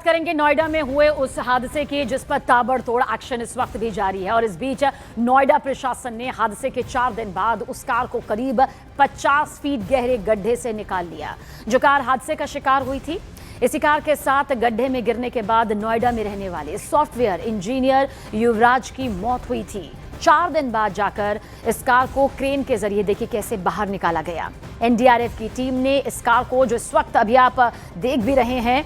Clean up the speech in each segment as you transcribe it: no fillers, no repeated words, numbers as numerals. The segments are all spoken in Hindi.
करेंगे नोएडा में हुए उस हादसे की जिस पर ताबड़तोड़ एक्शन इस वक्त भी जारी है। और इस बीच नोएडा प्रशासन ने हादसे के 4 दिन बाद उस कार को करीब 50 फीट गहरे गड्ढे से निकाल लिया जो कार हादसे का शिकार हुई थी। इसी कार के साथ गड्ढे में गिरने के बाद नोएडा में रहने वाले सॉफ्टवेयर इंजीनियर युवराज की मौत हुई थी। 4 दिन बाद जाकर इस कार को क्रेन के जरिए देखिए कैसे बाहर निकाला गया। एनडीआरएफ की टीम ने इस कार को, जो इस वक्त अभी आप देख भी रहे हैं,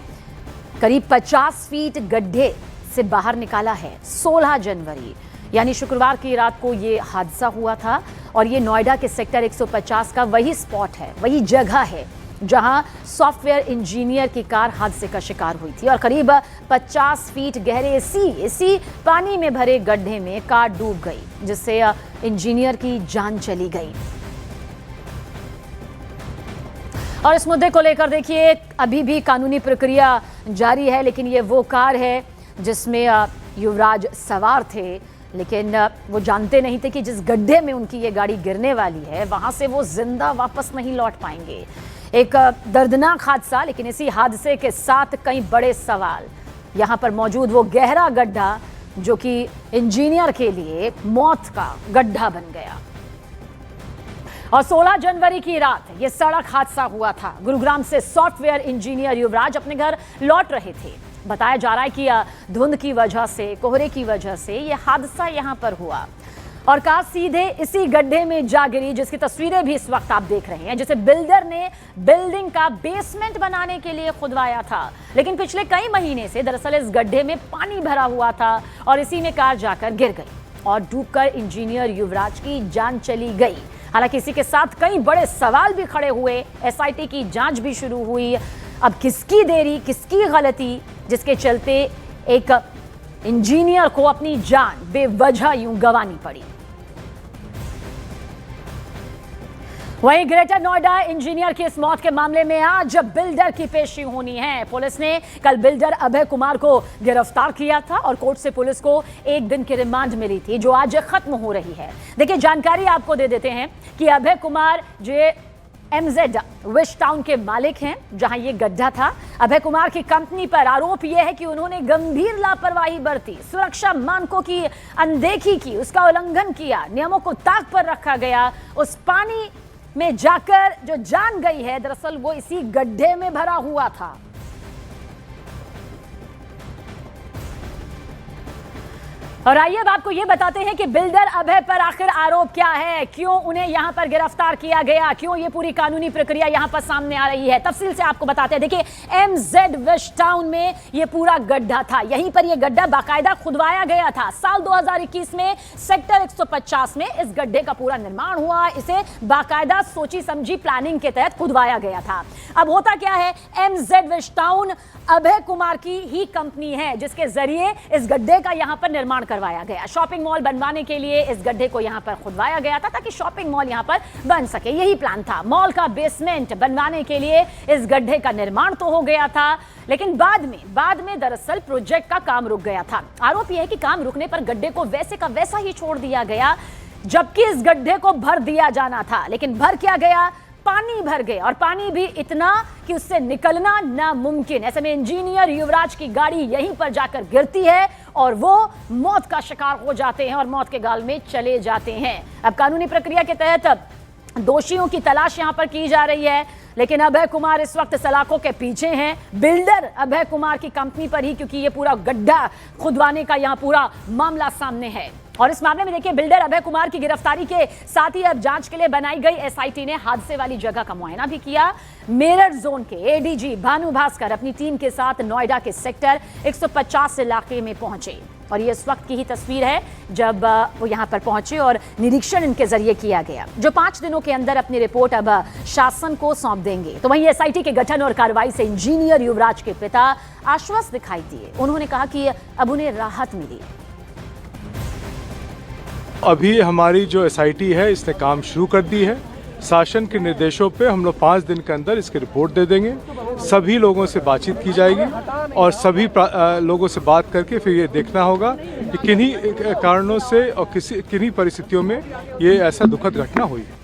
करीब 50 फीट गड्ढे से बाहर निकाला है। 16 जनवरी यानी शुक्रवार की रात को ये हादसा हुआ था और ये नोएडा के सेक्टर 150 का वही स्पॉट है, वही जगह है जहां सॉफ्टवेयर इंजीनियर की कार हादसे का शिकार हुई थी। और करीब 50 फीट गहरे इसी पानी में भरे गड्ढे में कार डूब गई, जिससे इंजीनियर की जान चली गई। और इस मुद्दे को लेकर देखिए अभी भी कानूनी प्रक्रिया जारी है, लेकिन ये वो कार है जिसमें युवराज सवार थे, लेकिन वो जानते नहीं थे कि जिस गड्ढे में उनकी ये गाड़ी गिरने वाली है वहां से वो जिंदा वापस नहीं लौट पाएंगे। एक दर्दनाक हादसा, लेकिन इसी हादसे के साथ कई बड़े सवाल। यहां पर मौजूद वो गहरा गड्ढा जो कि इंजीनियर के लिए मौत का गड्ढा बन गया। और 16 जनवरी की रात ये सड़क हादसा हुआ था। गुरुग्राम से सॉफ्टवेयर इंजीनियर युवराज अपने घर लौट रहे थे। बताया जा रहा है कि धुंध की वजह से, कोहरे की वजह से ये हादसा यहां पर हुआ और कार सीधे इसी गड्ढे में जा गिरी, जिसकी तस्वीरें भी इस वक्त आप देख रहे हैं, जिसे बिल्डर ने बिल्डिंग का बेसमेंट बनाने के लिए खुदवाया था। लेकिन पिछले कई महीने से दरअसल इस गड्ढे में पानी भरा हुआ था और इसी में कार जाकर गिर गई और डूबकर इंजीनियर युवराज की जान चली गई। हालांकि इसी के साथ कई बड़े सवाल भी खड़े हुए। एसआईटी की जांच भी शुरू हुई। अब किसकी देरी, किसकी गलती, जिसके चलते एक इंजीनियर को अपनी जान बेवजह यूं गंवानी पड़ी। वहीं ग्रेटर नोएडा इंजीनियर की इस मौत के मामले में आज बिल्डर की पेशी होनी है। पुलिस ने कल बिल्डर अभय कुमार को गिरफ्तार किया था और कोर्ट से पुलिस को 1 दिन की रिमांड मिली थी, जो आज खत्म हो रही है। देखिए, जानकारी आपको दे देते हैं कि अभय कुमार जो MZ विश टाउन के मालिक हैं, जहां ये गड्ढा था। अभय कुमार की कंपनी पर आरोप यह है कि उन्होंने गंभीर लापरवाही बरती, सुरक्षा मानकों की अनदेखी की, उसका उल्लंघन किया, नियमों को ताक पर रखा गया। उस पानी में जाकर जो जान गई है, दरअसल वो इसी गड्ढे में भरा हुआ था। और आइए अब आपको ये बताते हैं कि बिल्डर अभय पर आखिर आरोप क्या है, क्यों उन्हें यहां पर गिरफ्तार किया गया, क्यों ये पूरी कानूनी प्रक्रिया यहां पर सामने आ रही है। तफसील से आपको बताते हैं। देखिए, MZ विश टाउन में ये पूरा गड्ढा था। यहीं पर ये गड्ढा बाकायदा खुदवाया गया था। साल 2021 में सेक्टर 150 में इस गड्ढे का पूरा निर्माण हुआ। इसे बाकायदा सोची समझी प्लानिंग के तहत खुदवाया गया था। अब होता क्या है, MZ wish town Abhay Kumar की ही कंपनी है, जिसके जरिए इस गड्ढे का यहां पर निर्माण करवाया गया। शॉपिंग मॉल बनवाने के लिए इस गड्ढे को यहां पर खुदवाया गया था ताकि शॉपिंग मॉल यहां पर बन सके, यही प्लान था। मॉल का बेसमेंट बनवाने के लिए इस गड्ढे का निर्माण तो हो गया था, लेकिन बाद में दरअसल प्रोजेक्ट का काम रुक गया था। आरोप यह है कि काम रुकने पर गड्ढे को वैसे का वैसा ही छोड़ दिया गया, जबकि इस गड्ढे को भर दिया जाना था। लेकिन भर क्या गया, पानी भर गए, और पानी भी इतना कि उससे निकलना नामुमकिन। ऐसे में इंजीनियर युवराज की गाड़ी यहीं पर जाकर गिरती है और वो मौत का शिकार हो जाते हैं और मौत के गाल में चले जाते हैं। अब कानूनी प्रक्रिया के तहत दोषियों की तलाश यहां पर की जा रही है, लेकिन अभय कुमार इस वक्त सलाखों के पीछे हैं, बिल्डर अभय कुमार की कंपनी पर ही, क्योंकि ये पूरा गड्ढा खुदवाने का यहां पूरा मामला सामने है। और इस मामले में देखिए, बिल्डर अभय कुमार की गिरफ्तारी के साथ ही अब जांच के लिए बनाई गई एसआईटी ने हादसे वाली जगह का मुआयना भी किया। मेरठ जोन के एडीजी भानु भास्कर अपनी टीम के साथ नोएडा के सेक्टर 150 इलाके में पहुंचे और ये इस वक्त की ही तस्वीर है जब वो यहां पर पहुंचे और निरीक्षण इनके जरिए किया गया, जो 5 दिनों के अंदर अपनी रिपोर्ट अब शासन को सौंप देंगे। तो वहीं एसआईटी के गठन और कार्रवाई से इंजीनियर युवराज के पिता आश्वस्त दिखाई दिए। उन्होंने कहा कि अब उन्हें राहत मिली। अभी हमारी जो एसआईटी है इसने काम शुरू कर दी है। शासन के निर्देशों पे हम लोग 5 दिन के अंदर इसकी रिपोर्ट दे देंगे। सभी लोगों से बातचीत की जाएगी और सभी लोगों से बात करके फिर ये देखना होगा कि किन्हीं कारणों से और किन्हीं परिस्थितियों में ये ऐसा दुखद घटना हुई है।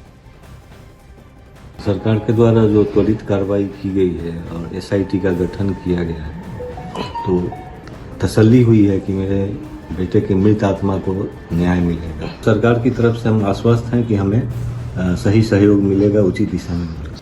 सरकार के द्वारा जो त्वरित कार्रवाई की गई है और एसआईटी का गठन किया गया है, तो तसल्ली हुई है कि मेरे बेटे के मृत आत्मा को न्याय मिलेगा। सरकार की तरफ से हम आश्वस्त हैं कि हमें सही सहयोग मिलेगा, उचित दिशा में मिलेगा।